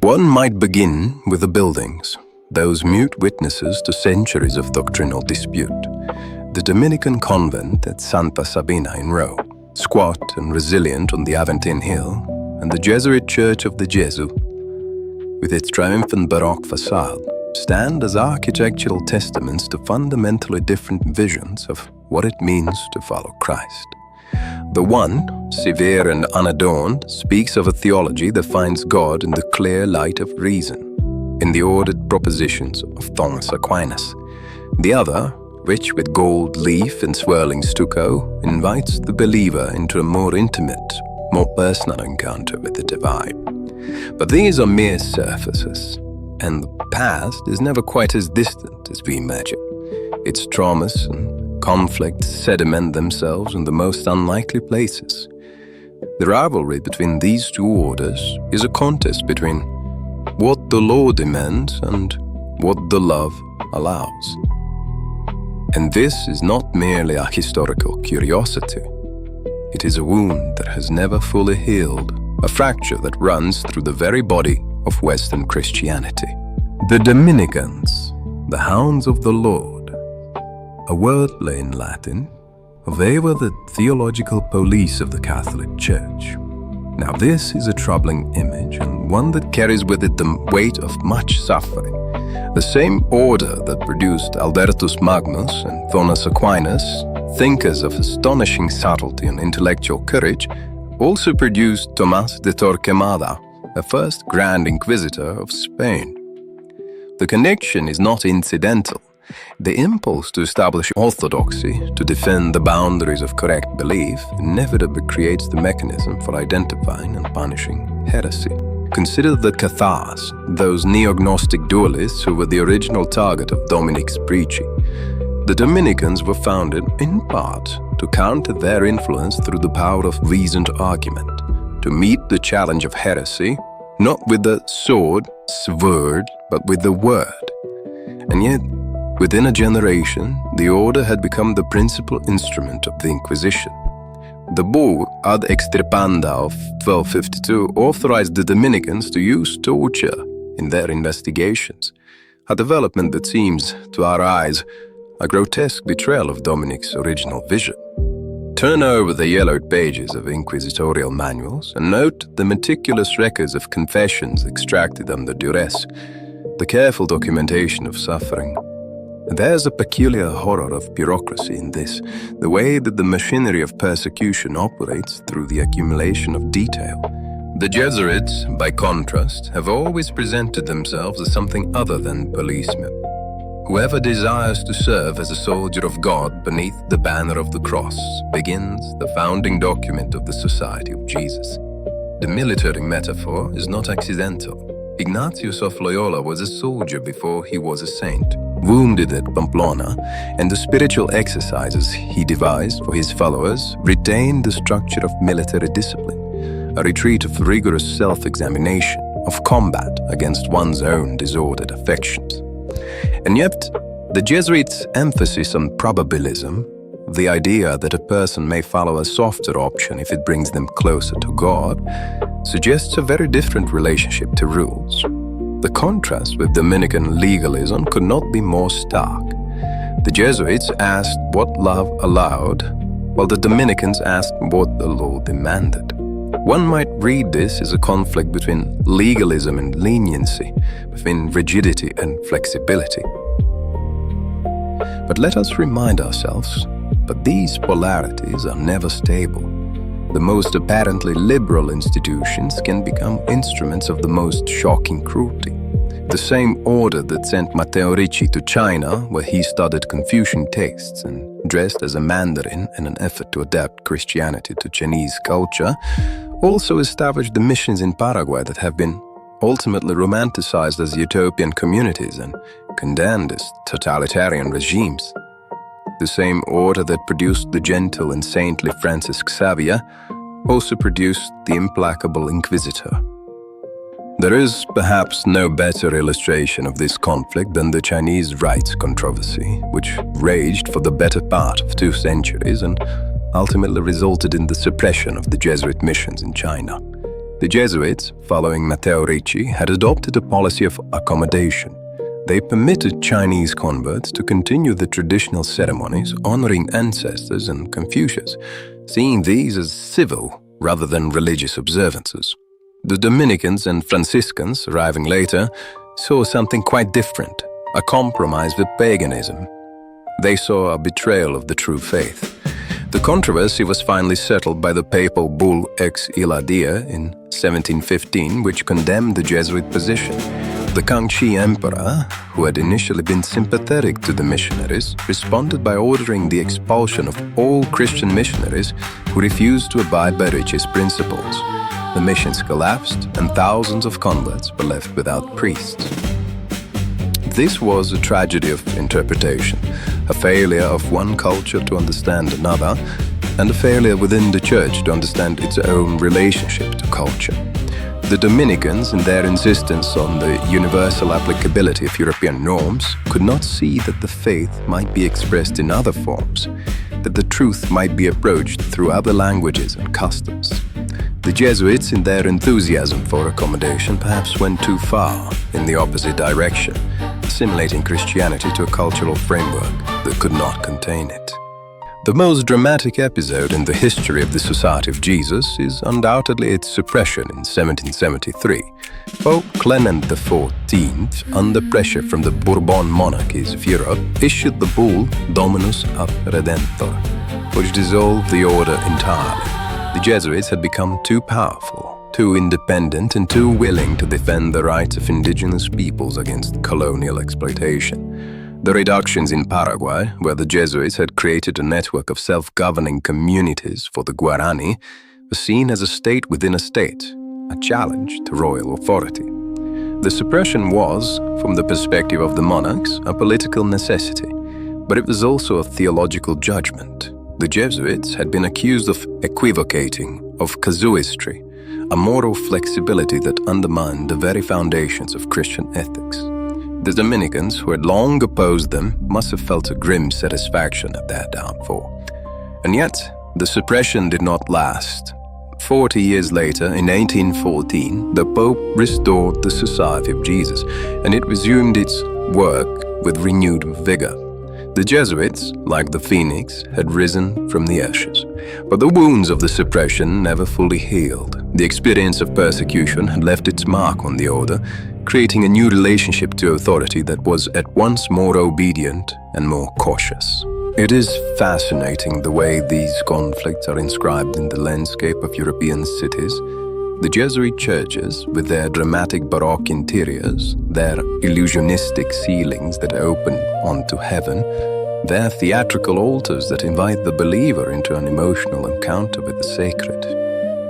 One might begin with the buildings, those mute witnesses to centuries of doctrinal dispute. The Dominican convent at Santa Sabina in Rome, squat and resilient on the Aventine Hill, and the Jesuit church of the Gesù, with its triumphant Baroque facade, stand as architectural testaments to fundamentally different visions of what it means to follow Christ. The one, severe and unadorned, speaks of a theology that finds God in the clear light of reason, in the ordered propositions of Thomas Aquinas. The other, rich with gold leaf and swirling stucco, invites the believer into a more intimate, more personal encounter with the divine. But these are mere surfaces, and the past is never quite as distant as we imagine. Its traumas and conflicts sediment themselves in the most unlikely places. The rivalry between these two orders is a contest between what the law demands and what the love allows. And this is not merely a historical curiosity. It is a wound that has never fully healed, a fracture that runs through the very body of Western Christianity. The Dominicans, the Hounds of the Lord, a wordplay in Latin, they were the theological police of the Catholic Church. Now this is a troubling image, and one that carries with it the weight of much suffering. The same order that produced Albertus Magnus and Thomas Aquinas, thinkers of astonishing subtlety and intellectual courage, also produced Tomás de Torquemada, the first Grand Inquisitor of Spain. The connection is not incidental. The impulse to establish orthodoxy, to defend the boundaries of correct belief, inevitably creates the mechanism for identifying and punishing heresy. Consider the Cathars, those neo-Gnostic dualists who were the original target of Dominic's preaching. The Dominicans were founded, in part, to counter their influence through the power of reasoned argument, to meet the challenge of heresy, not with the sword, but with the word. And yet, within a generation, the order had become the principal instrument of the Inquisition. The bull Ad Extirpanda of 1252 authorized the Dominicans to use torture in their investigations, a development that seems, to our eyes, a grotesque betrayal of Dominic's original vision. Turn over the yellowed pages of inquisitorial manuals and note the meticulous records of confessions extracted under duress, the careful documentation of suffering. There's a peculiar horror of bureaucracy in this, the way that the machinery of persecution operates through the accumulation of detail. The Jesuits, by contrast, have always presented themselves as something other than policemen. Whoever desires to serve as a soldier of God beneath the banner of the cross begins the founding document of the Society of Jesus. The military metaphor is not accidental. Ignatius of Loyola was a soldier before he was a saint, wounded at Pamplona, and the spiritual exercises he devised for his followers retained the structure of military discipline, a retreat of rigorous self-examination, of combat against one's own disordered affections. And yet, the Jesuits' emphasis on probabilism, the idea that a person may follow a softer option if it brings them closer to God, suggests a very different relationship to rules. The contrast with Dominican legalism could not be more stark. The Jesuits asked what love allowed, while the Dominicans asked what the law demanded. One might read this as a conflict between legalism and leniency, between rigidity and flexibility. But let us remind ourselves that these polarities are never stable. The most apparently liberal institutions can become instruments of the most shocking cruelty. The same order that sent Matteo Ricci to China, where he studied Confucian texts and dressed as a Mandarin in an effort to adapt Christianity to Chinese culture, also established the missions in Paraguay that have been ultimately romanticized as utopian communities and condemned as totalitarian regimes. The same order that produced the gentle and saintly Francis Xavier also produced the implacable Inquisitor. There is perhaps no better illustration of this conflict than the Chinese rights controversy, which raged for the better part of 2 centuries and ultimately resulted in the suppression of the Jesuit missions in China. The Jesuits, following Matteo Ricci, had adopted a policy of accommodation. They permitted Chinese converts to continue the traditional ceremonies honoring ancestors and Confucius, seeing these as civil rather than religious observances. The Dominicans and Franciscans, arriving later, saw something quite different, a compromise with paganism. They saw a betrayal of the true faith. The controversy was finally settled by the papal bull Ex Illa Dea in 1715, which condemned the Jesuit position. The Kangxi Emperor, who had initially been sympathetic to the missionaries, responded by ordering the expulsion of all Christian missionaries who refused to abide by Ricci's principles. The missions collapsed, and thousands of converts were left without priests. This was a tragedy of interpretation, a failure of one culture to understand another, and a failure within the Church to understand its own relationship to culture. The Dominicans, in their insistence on the universal applicability of European norms, could not see that the faith might be expressed in other forms, that the truth might be approached through other languages and customs. The Jesuits, in their enthusiasm for accommodation, perhaps went too far in the opposite direction, assimilating Christianity to a cultural framework that could not contain it. The most dramatic episode in the history of the Society of Jesus is undoubtedly its suppression in 1773. Pope Clement XIV, under pressure from the Bourbon monarchies of Europe, issued the bull Dominus ab Redemptor, which dissolved the order entirely. The Jesuits had become too powerful, too independent, and too willing to defend the rights of indigenous peoples against colonial exploitation. The reductions in Paraguay, where the Jesuits had created a network of self-governing communities for the Guarani, were seen as a state within a state, a challenge to royal authority. The suppression was, from the perspective of the monarchs, a political necessity, but it was also a theological judgment. The Jesuits had been accused of equivocating, of casuistry, a moral flexibility that undermined the very foundations of Christian ethics. The Dominicans, who had long opposed them, must have felt a grim satisfaction at their downfall. And yet, the suppression did not last. 40 years later, in 1814, the Pope restored the Society of Jesus, and it resumed its work with renewed vigor. The Jesuits, like the phoenix, had risen from the ashes. But the wounds of the suppression never fully healed. The experience of persecution had left its mark on the order, creating a new relationship to authority that was at once more obedient and more cautious. It is fascinating the way these conflicts are inscribed in the landscape of European cities. The Jesuit churches, with their dramatic Baroque interiors, their illusionistic ceilings that open onto heaven, their theatrical altars that invite the believer into an emotional encounter with the sacred.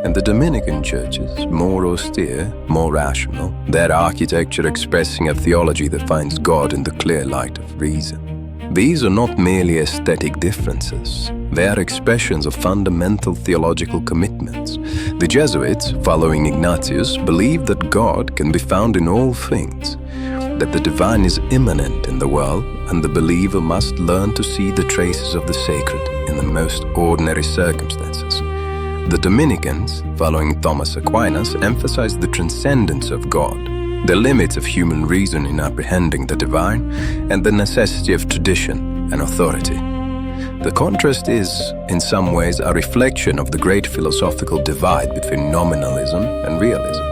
And the Dominican churches, more austere, more rational, their architecture expressing a theology that finds God in the clear light of reason. These are not merely aesthetic differences. They are expressions of fundamental theological commitments. The Jesuits, following Ignatius, believed that God can be found in all things, that the divine is immanent in the world, and the believer must learn to see the traces of the sacred in the most ordinary circumstances. The Dominicans, following Thomas Aquinas, emphasized the transcendence of God, the limits of human reason in apprehending the divine, and the necessity of tradition and authority. The contrast is, in some ways, a reflection of the great philosophical divide between nominalism and realism,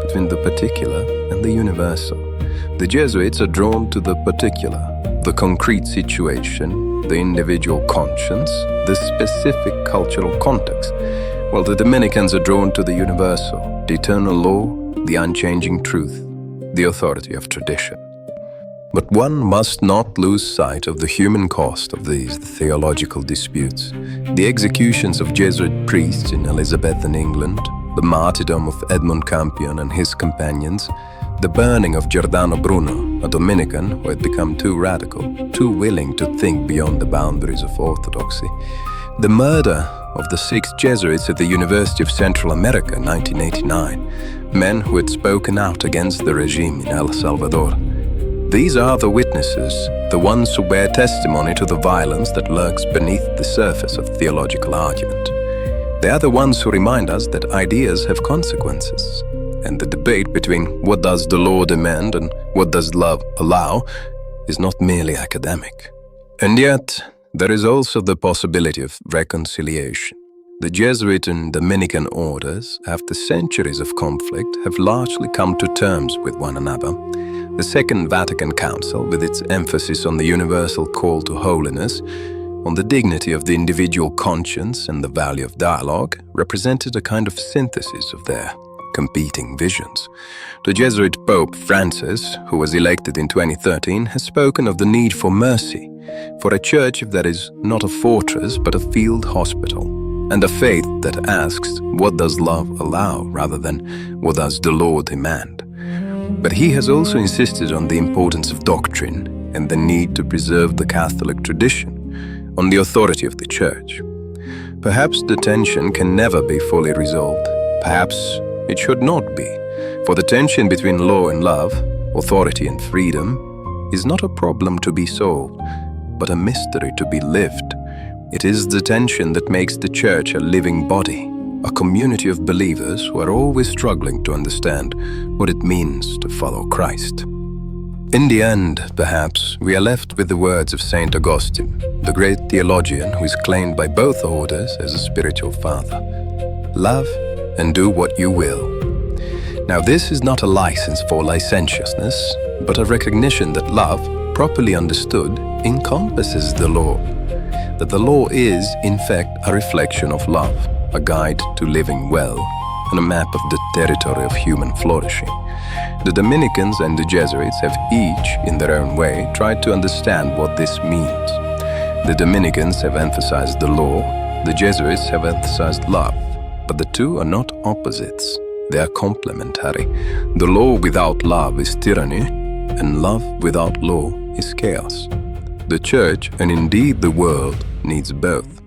between the particular and the universal. The Jesuits are drawn to the particular, the concrete situation, the individual conscience, the specific cultural context, while the Dominicans are drawn to the universal, the eternal law, the unchanging truth, the authority of tradition. But one must not lose sight of the human cost of these theological disputes. The executions of Jesuit priests in Elizabethan England, the martyrdom of Edmund Campion and his companions, the burning of Giordano Bruno, a Dominican who had become too radical, too willing to think beyond the boundaries of orthodoxy, the murder of the 6 Jesuits at the University of Central America in 1989, men who had spoken out against the regime in El Salvador. These are the witnesses, the ones who bear testimony to the violence that lurks beneath the surface of theological argument. They are the ones who remind us that ideas have consequences, and the debate between what does the law demand and what does love allow is not merely academic. And yet, there is also the possibility of reconciliation. The Jesuit and Dominican orders, after centuries of conflict, have largely come to terms with one another. The Second Vatican Council, with its emphasis on the universal call to holiness, on the dignity of the individual conscience and the value of dialogue, represented a kind of synthesis of their competing visions. The Jesuit Pope Francis, who was elected in 2013, has spoken of the need for mercy, for a church that is not a fortress but a field hospital, and a faith that asks, what does love allow, rather than what does the law demand? But he has also insisted on the importance of doctrine and the need to preserve the Catholic tradition, on the authority of the Church. Perhaps the tension can never be fully resolved. Perhaps it should not be, for the tension between law and love, authority and freedom, is not a problem to be solved, but a mystery to be lived. It is the tension that makes the Church a living body, a community of believers who are always struggling to understand what it means to follow Christ. In the end, perhaps, we are left with the words of Saint Augustine, the great theologian who is claimed by both orders as a spiritual father. Love and do what you will. Now, this is not a license for licentiousness, but a recognition that love, properly understood, encompasses the law. That the law is, in fact, a reflection of love, a guide to living well, and a map of the territory of human flourishing. The Dominicans and the Jesuits have each, in their own way, tried to understand what this means. The Dominicans have emphasized the law, the Jesuits have emphasized love, but the two are not opposites. They are complementary. The law without love is tyranny, and love without law is chaos. The Church, and indeed the world, needs both.